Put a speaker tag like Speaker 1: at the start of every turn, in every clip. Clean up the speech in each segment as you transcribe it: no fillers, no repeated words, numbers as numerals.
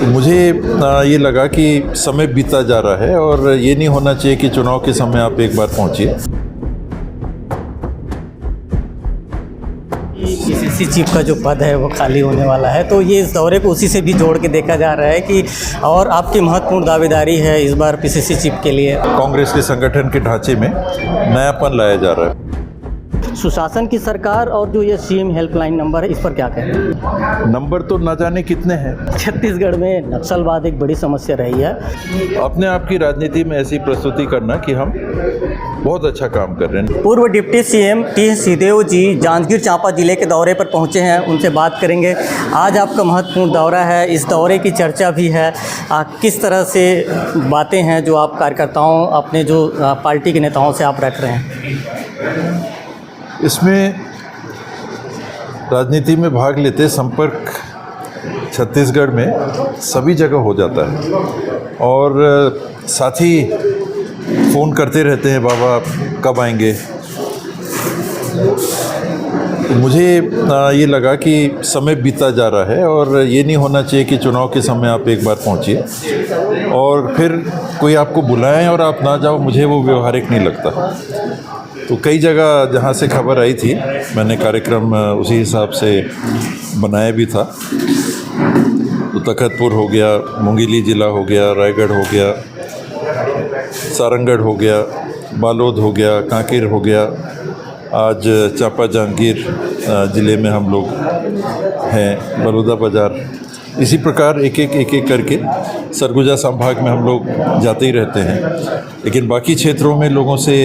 Speaker 1: मुझे ये लगा कि समय बीता जा रहा है और ये नहीं होना चाहिए कि चुनाव के समय आप एक बार पहुंचिए।
Speaker 2: पीसीसी चीफ का जो पद है वो खाली होने वाला है, तो ये इस दौरे को उसी से भी जोड़ के देखा जा रहा है कि और आपकी महत्वपूर्ण दावेदारी है इस बार पीसीसी चीफ के लिए।
Speaker 1: कांग्रेस के संगठन के ढांचे में नयापन लाया जा रहा है।
Speaker 2: सुशासन की सरकार और जो ये सीएम हेल्पलाइन नंबर है, इस पर क्या कहें?
Speaker 1: नंबर तो न जाने कितने हैं।
Speaker 2: छत्तीसगढ़ में नक्सलवाद एक बड़ी समस्या रही है।
Speaker 1: अपने आप की राजनीति में ऐसी प्रस्तुति करना कि हम बहुत अच्छा काम कर रहे हैं।
Speaker 2: पूर्व डिप्टी सीएम टी सिंहदेव जी जांजगीर चांपा जिले के दौरे पर पहुंचे हैं, उनसे बात करेंगे। आज आपका महत्वपूर्ण दौरा है, इस दौरे की चर्चा भी है। किस तरह से बातें हैं जो आप कार्यकर्ताओं अपने जो पार्टी के नेताओं से आप रख रहे हैं?
Speaker 1: इसमें राजनीति में भाग लेते संपर्क छत्तीसगढ़ में सभी जगह हो जाता है और साथ ही फ़ोन करते रहते हैं, बाबा कब आएंगे। मुझे ये लगा कि समय बीता जा रहा है और ये नहीं होना चाहिए कि चुनाव के समय आप एक बार पहुंचिए और फिर कोई आपको बुलाएं और आप ना जाओ। मुझे वो व्यवहारिक नहीं लगता। तो कई जगह जहाँ से खबर आई थी मैंने कार्यक्रम उसी हिसाब से बनाया भी था। तो तखतपुर हो गया, मुंगेली ज़िला हो गया, रायगढ़ हो गया, सारंगढ़ हो गया, बालोद हो गया, कांकेर हो गया। आज चांपा जांजगीर ज़िले में हम लोग हैं, बलौदा बाज़ार। इसी प्रकार एक एक करके सरगुजा संभाग में हम लोग जाते ही रहते हैं, लेकिन बाकी क्षेत्रों में लोगों से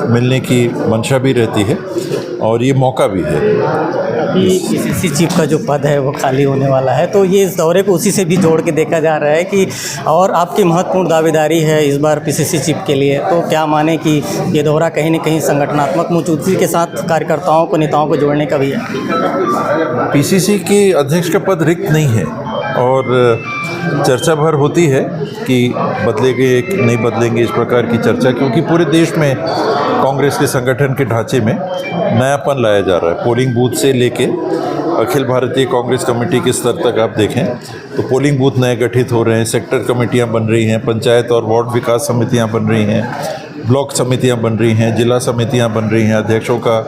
Speaker 1: मिलने की मंशा भी रहती है और ये मौका भी है।
Speaker 2: पीसीसी चीफ का जो पद है वो खाली होने वाला है, तो ये इस दौरे को उसी से भी जोड़ के देखा जा रहा है कि और आपकी महत्वपूर्ण दावेदारी है इस बार पीसीसी चीफ के लिए। तो क्या माने कि ये दौरा कहीं न कहीं संगठनात्मक मजबूती के साथ कार्यकर्ताओं को, नेताओं को जोड़ने का भी है?
Speaker 1: पीसीसी के अध्यक्ष का पद रिक्त नहीं है और चर्चा भर होती है कि बदलेंगे कि नहीं बदलेंगे, इस प्रकार की चर्चा, क्योंकि पूरे देश में कांग्रेस के संगठन के ढांचे में नयापन लाया जा रहा है। पोलिंग बूथ से लेके अखिल भारतीय कांग्रेस कमेटी के स्तर तक आप देखें तो पोलिंग बूथ नए गठित हो रहे हैं, सेक्टर कमेटियां बन रही हैं, पंचायत और वार्ड विकास समितियां बन रही हैं, ब्लॉक समितियां बन रही हैं, जिला समितियां बन रही हैं, अध्यक्षों का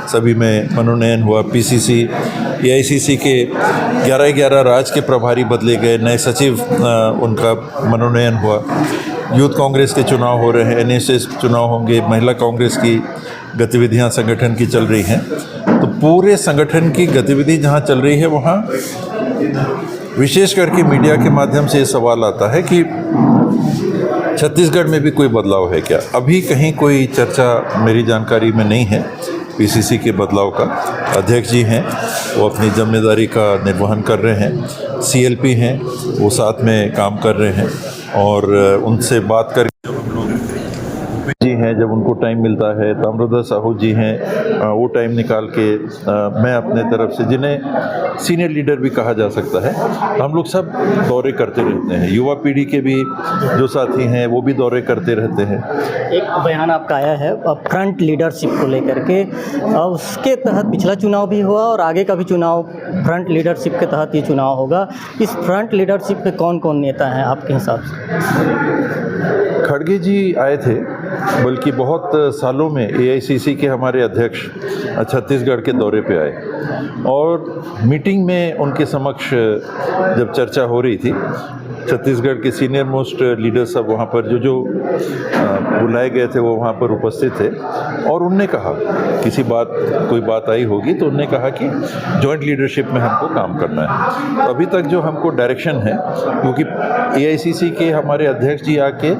Speaker 1: सभी में मनोनयन हुआ। पीसीसी एआईसीसी के 11 राज्य के प्रभारी बदले गए, नए सचिव उनका मनोनयन हुआ। यूथ कांग्रेस के चुनाव हो रहे हैं, एनएसएस चुनाव होंगे, महिला कांग्रेस की गतिविधियां संगठन की चल रही हैं। तो पूरे संगठन की गतिविधि जहां चल रही है वहां विशेष करके मीडिया के माध्यम से ये सवाल आता है कि छत्तीसगढ़ में भी कोई बदलाव है क्या। अभी कहीं कोई चर्चा मेरी जानकारी में नहीं है पीसीसी के बदलाव का। अध्यक्ष जी हैं वो अपनी जिम्मेदारी का निर्वहन कर रहे हैं, सीएलपी हैं वो साथ में काम कर रहे हैं और उनसे बात करके जी हैं, जब उनको टाइम मिलता है, ताम्रध्वज साहू जी हैं, वो टाइम निकाल के मैं अपने तरफ से, जिन्हें सीनियर लीडर भी कहा जा सकता है, हम लोग सब दौरे करते रहते हैं। युवा पीढ़ी के भी जो साथी हैं वो भी दौरे करते रहते हैं।
Speaker 2: एक बयान आपका आया है फ्रंट लीडरशिप को लेकर के, उसके तहत पिछला चुनाव भी हुआ और आगे का भी चुनाव फ्रंट लीडरशिप के तहत ये चुनाव होगा। इस फ्रंट लीडरशिप में कौन कौन नेता हैं आपके हिसाब से?
Speaker 1: खड़गे जी आए थे, बल्कि बहुत सालों में एआईसीसी के हमारे अध्यक्ष छत्तीसगढ़ के दौरे पे आए और मीटिंग में उनके समक्ष जब चर्चा हो रही थी, छत्तीसगढ़ के सीनियर मोस्ट लीडर सब वहाँ पर जो बुलाए गए थे वो वहाँ पर उपस्थित थे और उनने कहा कोई बात आई होगी तो उनने कहा कि जॉइंट लीडरशिप में हमको काम करना है। तो अभी तक जो हमको डायरेक्शन है, क्योंकि एआईसीसी के हमारे अध्यक्ष जी आके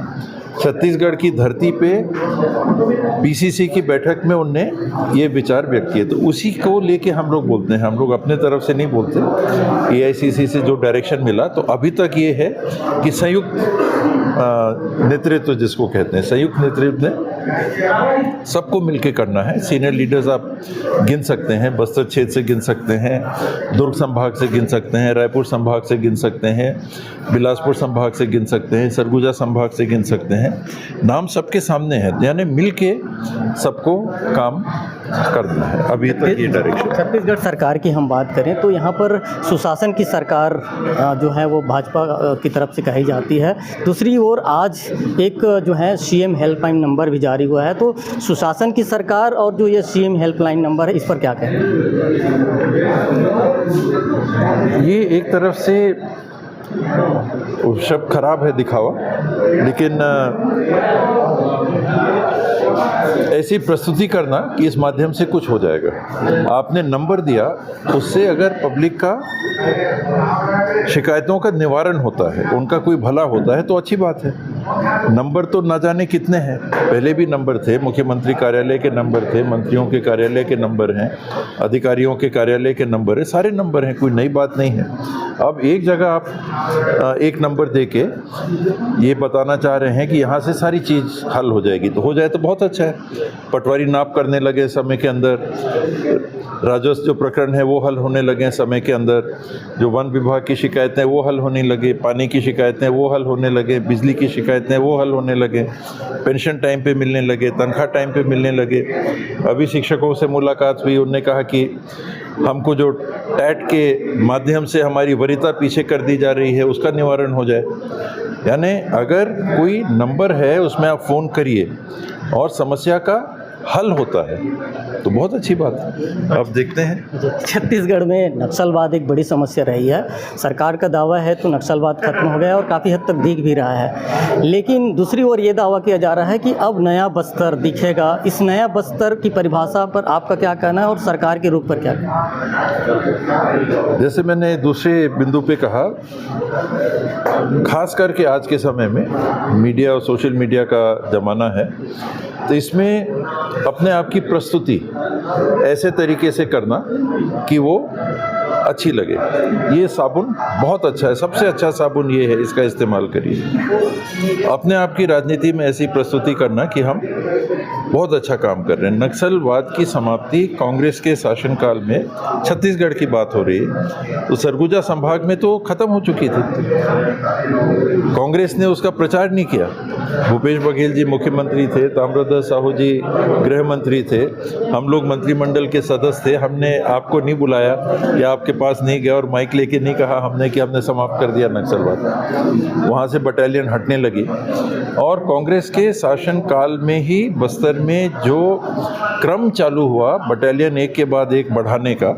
Speaker 1: छत्तीसगढ़ की धरती पे पीसीसी की बैठक में उनने ये विचार व्यक्त किए, तो उसी को लेके हम लोग बोलते हैं। हम लोग अपने तरफ से नहीं बोलते। एआईसीसी से जो डायरेक्शन मिला तो अभी तक ये है कि संयुक्त नेतृत्व जिसको कहते हैं, संयुक्त नेतृत्व ने सबको मिलके करना है। सीनियर लीडर्स आप गिन सकते हैं, बस्तर क्षेत्र से गिन सकते हैं, दुर्ग संभाग से गिन सकते हैं, रायपुर संभाग से गिन सकते हैं, बिलासपुर संभाग से गिन सकते हैं, सरगुजा संभाग से गिन सकते हैं, हैं, नाम सबके सामने है, यानी मिल के सबको काम करना है। अभी तक ये डायरेक्शन।
Speaker 2: छत्तीसगढ़ सरकार की हम बात करें तो यहाँ पर सुशासन की सरकार जो है वो भाजपा की तरफ से कही जाती है। दूसरी ओर आज एक जो है सीएम हेल्पलाइन नंबर भी जारी हुआ है, तो सुशासन की सरकार और जो ये सीएम हेल्पलाइन नंबर है, इस पर क्या कहें?
Speaker 1: ये एक तरफ से शब्द खराब है, दिखावा, लेकिन ऐसी प्रस्तुति करना कि इस माध्यम से कुछ हो जाएगा। आपने नंबर दिया, उससे अगर पब्लिक का शिकायतों का निवारण होता है, उनका कोई भला होता है तो अच्छी बात है। नंबर तो ना जाने कितने हैं, पहले भी नंबर थे, मुख्यमंत्री कार्यालय के नंबर थे, मंत्रियों के कार्यालय के नंबर हैं, अधिकारियों के कार्यालय के नंबर है, सारे नंबर हैं, कोई नई बात नहीं है। अब एक जगह आप एक नंबर देके ये बताना चाह रहे हैं कि यहाँ से सारी चीज़ हल हो जाएगी, तो हो जाए तो बहुत अच्छा है। पटवारी नाप करने लगे समय के अंदर, राजस्व जो प्रकरण है वो हल होने लगे समय के अंदर, जो वन विभाग की शिकायतें वो हल होने लगे, पानी की शिकायतें वो हल होने लगे, बिजली की शिकायतें वो हल होने लगे, पेंशन टाइम पे मिलने लगे, तनख्वाह टाइम पे मिलने लगे। अभी शिक्षकों से मुलाकात हुई, उन्होंने कहा कि हमको जो टैट के माध्यम से हमारी वरीयता पीछे कर दी जा रही है उसका निवारण हो जाए। यानी अगर कोई नंबर है उसमें आप फ़ोन करिए और समस्या का हल होता है तो बहुत अच्छी बात है। अब देखते हैं।
Speaker 2: छत्तीसगढ़ में नक्सलवाद एक बड़ी समस्या रही है। सरकार का दावा है तो नक्सलवाद खत्म हो गया और काफ़ी हद तक दिख भी रहा है, लेकिन दूसरी ओर ये दावा किया जा रहा है कि अब नया बस्तर दिखेगा। इस नया बस्तर की परिभाषा पर आपका क्या कहना है और सरकार के रुख पर क्या कहना?
Speaker 1: जैसे मैंने दूसरे बिंदु पे कहा, खास करके आज के समय में मीडिया और सोशल मीडिया का ज़माना है, तो इसमें अपने आप की प्रस्तुति ऐसे तरीके से करना कि वो अच्छी लगे। ये साबुन बहुत अच्छा है, सबसे अच्छा साबुन ये है, इसका इस्तेमाल करिए। अपने आप की राजनीति में ऐसी प्रस्तुति करना कि हम बहुत अच्छा काम कर रहे हैं। नक्सलवाद की समाप्ति कांग्रेस के शासनकाल में, छत्तीसगढ़ की बात हो रही है, तो सरगुजा संभाग में तो खत्म हो चुकी थी। कांग्रेस ने उसका प्रचार नहीं किया। भूपेश बघेल जी मुख्यमंत्री थे, ताम्रध्वज साहू जी गृह मंत्री थे, हम लोग मंत्रिमंडल के सदस्य थे। हमने आपको नहीं बुलाया या आपके पास नहीं गया और माइक लेके नहीं कहा हमने कि हमने समाप्त कर दिया नक्सलवाद। वहाँ से बटालियन हटने लगी और कांग्रेस के शासनकाल में ही बस्तर में जो क्रम चालू हुआ, बटालियन एक के बाद एक बढ़ाने का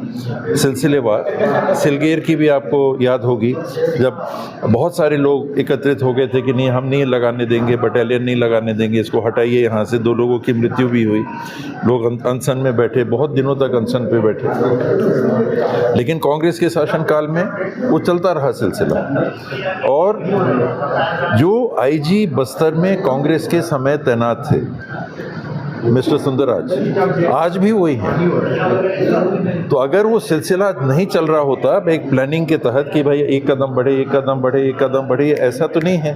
Speaker 1: सिलसिलेवार। सिलगेर की भी आपको याद होगी, जब बहुत सारे लोग एकत्रित हो गए थे कि नहीं, हम नहीं लगाने देंगे, बटालियन नहीं लगाने देंगे, इसको हटाइए यहाँ से। 2 लोगों की मृत्यु भी हुई, लोग अनशन में बैठे, बहुत दिनों तक अनशन पे बैठे। लेकिन कांग्रेस के शासनकाल में वो चलता रहा सिलसिला। और जो आईजी बस्तर में कांग्रेस के समय तैनात थे, मिस्टर सुंदरराज, आज भी वही हैं। तो अगर वो सिलसिला नहीं चल रहा होता एक प्लानिंग के तहत कि भाई एक कदम बढ़े, एक कदम बढ़े, एक कदम बढ़े, ऐसा तो नहीं है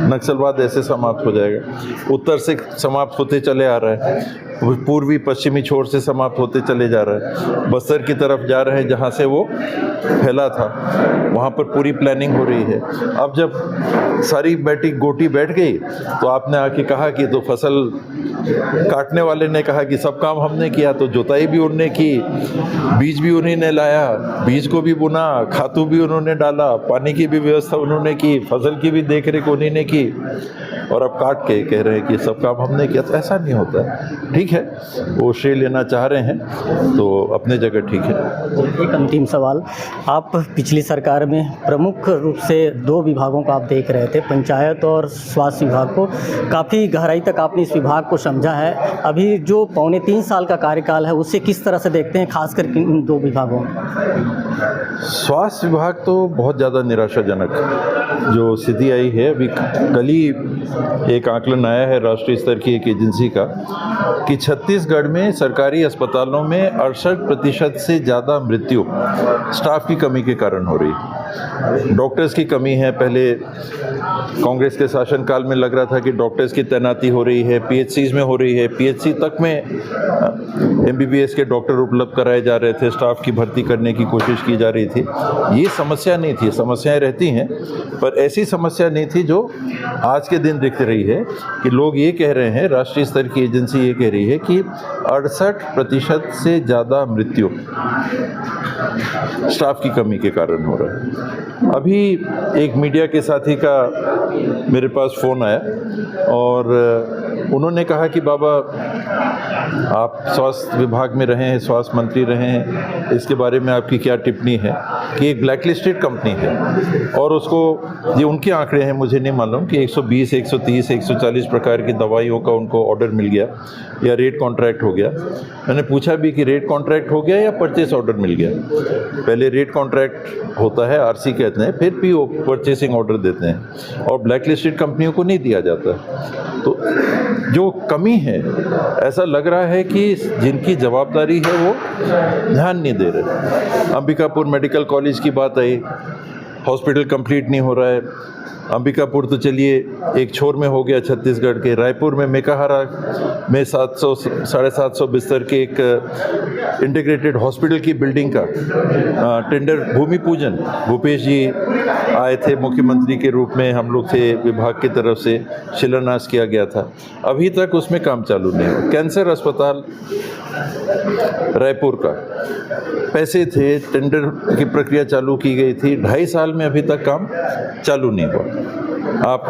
Speaker 1: नक्सलवाद ऐसे समाप्त हो जाएगा। उत्तर से समाप्त होते चले आ रहा है, पूर्वी पश्चिमी छोर से समाप्त होते चले जा रहा है, बस्तर की तरफ जा रहे हैं जहाँ से वो फैला था, वहाँ पर पूरी प्लानिंग हो रही है। अब जब सारी गोटी बैठ गई तो आपने आके कहा कि तो फसल काटने वाले ने कहा कि सब काम हमने किया, तो जुताई भी उन्होंने की, बीज भी उन्हीं ने लाया, बीज को भी बुना, खातू भी उन्होंने डाला, पानी की भी व्यवस्था उन्होंने की, फसल की भी देख रेख उन्हीं ने की, और अब काट के कह रहे हैं कि सब काम हमने किया। तो ऐसा नहीं होता है। ठीक है, वो श्रेय लेना चाह रहे हैं तो अपने जगह ठीक है।
Speaker 2: एक अंतिम सवाल, आप पिछली सरकार में प्रमुख रूप से 2 विभागों को आप देख रहे थे, पंचायत और स्वास्थ्य विभाग को। काफ़ी गहराई तक आपने इस विभाग को समझा है। अभी जो 3.25 साल का कार्यकाल है उससे किस तरह से देखते हैं, खासकर इन 2 विभागों में?
Speaker 1: स्वास्थ्य विभाग तो बहुत ज़्यादा निराशाजनक जो स्थिति आई है। अभी कल ही एक आकलन आया है राष्ट्रीय स्तर की एक एजेंसी का कि छत्तीसगढ़ में सरकारी अस्पतालों में 68% से ज़्यादा मृत्यु स्टाफ की कमी के कारण हो रही है। डॉक्टर्स की कमी है। पहले कांग्रेस के शासनकाल में लग रहा था कि डॉक्टर्स की तैनाती हो रही है, पीएचसीज में हो रही है, पीएचसी तक में एमबीबीएस के डॉक्टर उपलब्ध कराए जा रहे थे, स्टाफ की भर्ती करने की कोशिश की जा रही थी। ये समस्या नहीं थी, समस्याएं रहती हैं, पर ऐसी समस्या नहीं थी जो आज के दिन दिख रही है कि लोग ये कह रहे हैं, राष्ट्रीय स्तर की एजेंसी ये कह रही है कि 68% से ज़्यादा मृत्यु स्टाफ की कमी के कारण हो रहा है। अभी एक मीडिया के साथी का मेरे पास फ़ोन आया और उन्होंने कहा कि बाबा आप स्वास्थ्य विभाग में रहे हैं, स्वास्थ्य मंत्री रहे हैं, इसके बारे में आपकी क्या टिप्पणी है कि एक ब्लैकलिस्टेड कंपनी है और उसको, ये उनके आंकड़े हैं, मुझे नहीं मालूम, कि 120, 130, 140 प्रकार की दवाइयों का उनको ऑर्डर मिल गया या रेट कॉन्ट्रैक्ट हो गया। मैंने पूछा भी कि रेट कॉन्ट्रैक्ट हो गया या परचेस ऑर्डर मिल गया। पहले रेट कॉन्ट्रैक्ट होता है, आरसी कहते हैं, फिर पीओ परचेसिंग ऑर्डर देते हैं और ब्लैकलिस्टेड कंपनियों को नहीं दिया जाता। तो जो कमी है, ऐसा लग रहा है कि जिनकी जवाबदारी है वो ध्यान नहीं दे रहे। अंबिकापुर मेडिकल कॉलेज की बात आई, हॉस्पिटल कंप्लीट नहीं हो रहा है। अंबिकापुर तो चलिए एक छोर में हो गया छत्तीसगढ़ के, रायपुर में मेकाहारा में 700 750 बिस्तर के एक इंटीग्रेटेड हॉस्पिटल की बिल्डिंग का टेंडर भूमि पूजन भूपेश जी आए थे, मुख्यमंत्री के रूप में हम लोग थे, विभाग की तरफ से शिलान्यास किया गया था। अभी तक उसमें काम चालू नहीं हुआ। कैंसर अस्पताल रायपुर का पैसे थे, टेंडर की प्रक्रिया चालू की गई थी, 2.5 साल में अभी तक काम चालू नहीं हुआ। आप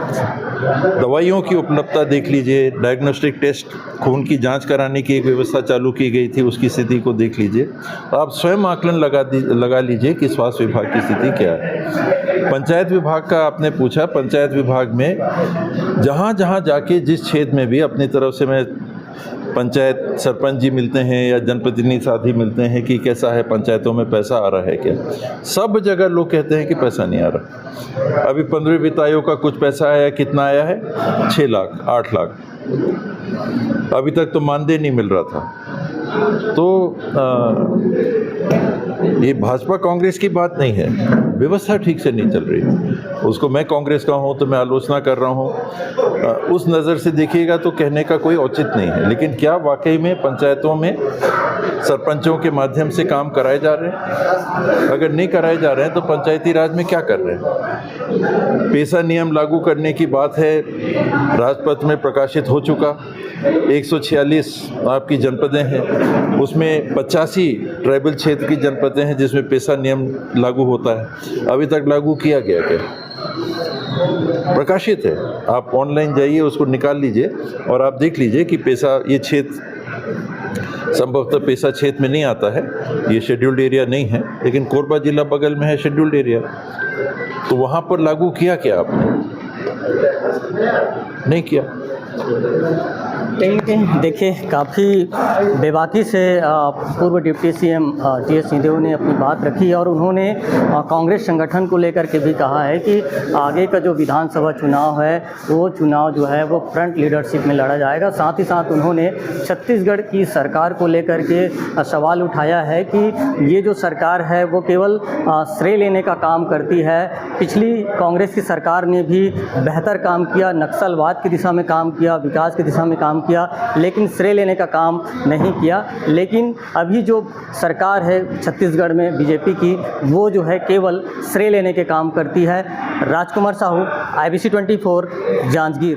Speaker 1: दवाइयों की उपलब्धता देख लीजिए, डायग्नोस्टिक टेस्ट, खून की जांच कराने की एक व्यवस्था चालू की गई थी, उसकी स्थिति को देख लीजिए। आप स्वयं आकलन लगा लीजिए कि स्वास्थ्य विभाग की स्थिति क्या है। पंचायत विभाग का आपने पूछा, पंचायत विभाग में जहाँ जहाँ जाके जिस क्षेत्र में भी अपनी तरफ से मैं, पंचायत सरपंच जी मिलते हैं या जनप्रतिनिधि साथी मिलते हैं कि कैसा है, पंचायतों में पैसा आ रहा है क्या, सब जगह लोग कहते हैं कि पैसा नहीं आ रहा। अभी 15वीं वित्त आयोग का कुछ पैसा आया, कितना आया है? 6 लाख, 8 लाख। अभी तक तो मानदेय नहीं मिल रहा था। तो ये भाजपा कांग्रेस की बात नहीं है, व्यवस्था ठीक से नहीं चल रही। उसको मैं कांग्रेस का हूँ तो मैं आलोचना कर रहा हूँ, उस नज़र से देखिएगा तो कहने का कोई औचित्य नहीं है। लेकिन क्या वाकई में पंचायतों में सरपंचों के माध्यम से काम कराए जा रहे हैं? अगर नहीं कराए जा रहे हैं तो पंचायती राज में क्या कर रहे हैं? पेशा नियम लागू करने की बात है, राजपत्र में प्रकाशित हो चुका। 146 आपकी जनपदें हैं, उसमें 85 ट्राइबल क्षेत्र की जनपदें हैं जिसमें पेशा नियम लागू होता है। अभी तक लागू किया गया क्या? प्रकाशित है, आप ऑनलाइन जाइए, उसको निकाल लीजिए और आप देख लीजिए कि पेशा, ये क्षेत्र संभवतः पेशा क्षेत्र में नहीं आता है, ये शेड्यूल्ड एरिया नहीं है, लेकिन कोरबा जिला बगल में है शेड्यूल्ड एरिया। तो वहाँ पर लागू किया क्या आपने? नहीं किया।
Speaker 2: कहीं देखिए, काफ़ी बेबाकी से पूर्व डिप्टी सीएम टी.एस. सिंहदेव ने अपनी बात रखी और उन्होंने कांग्रेस संगठन को लेकर के भी कहा है कि आगे का जो विधानसभा चुनाव है वो चुनाव जो है वो फ्रंट लीडरशिप में लड़ा जाएगा। साथ ही साथ उन्होंने छत्तीसगढ़ की सरकार को लेकर के सवाल उठाया है कि ये जो सरकार है वो केवल श्रेय लेने का काम करती है। पिछली कांग्रेस की सरकार ने भी बेहतर काम किया, नक्सलवाद की दिशा में काम किया, विकास की दिशा में काम किया, लेकिन श्रेय लेने का काम नहीं किया। लेकिन अभी जो सरकार है छत्तीसगढ़ में बीजेपी की, वो जो है केवल श्रेय लेने के काम करती है। राजकुमार साहू, IBC 24, जांजगीर।